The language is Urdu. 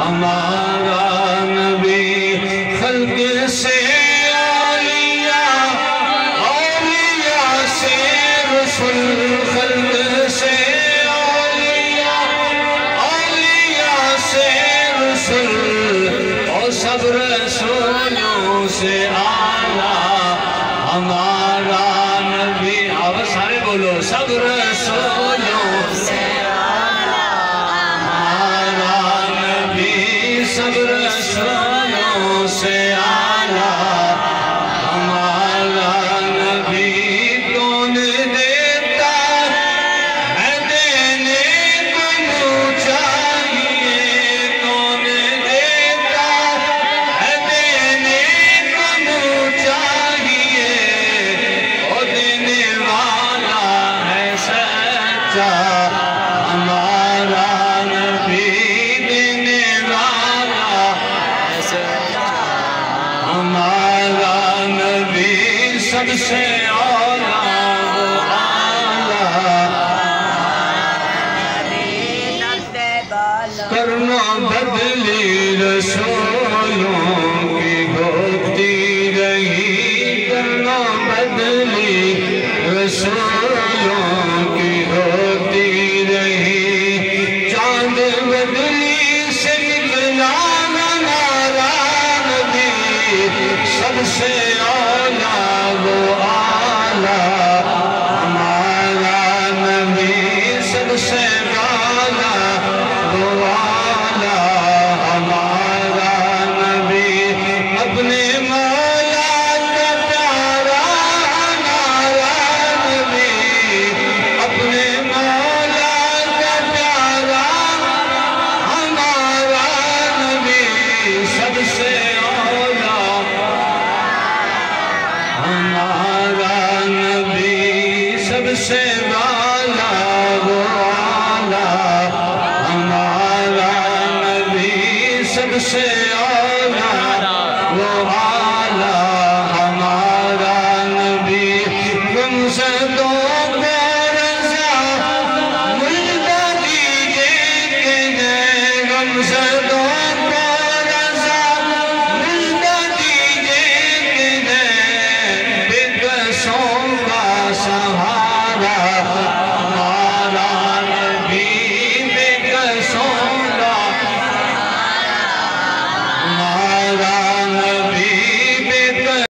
ہمارا نبی خلق سے اولیاء، اولیاء سے رسول، خلق سے اولیاء، اولیاء سے رسول، اور سب رسولوں سے اعلیٰ ہمارا نبی۔ اب سارے بولو، سب رسولوں سے اعلیٰ ہمارا نبی، سب رسولوں سے اعلیٰ ہمارا نبی۔ کون دیتا ہے دینے کو منہ چاہیے، کون دیتا ہے دینے کو منہ چاہیے، وہ دینے والا ہے سچا ہمارا نبی، دینے والا ہے سچا ہمارا نبی، سب سے اولیٰ وہ اعلیٰ۔ کرنا بدلی رسولوں کی ہوتی رہی، کرنا بدلی رسولوں کی ہوتی رہی، چاند بدلی سے نکلا ہمارا نبی، سب سے اولیٰ وہ اعلیٰ ہمارا نبی، سب سے اعلیٰ وہ اعلیٰ ہمارا نبی، اپنے مولا کا پیارا ہمارا نبی، اپنے مولا کا پیارا ہمارا نبی، سب سے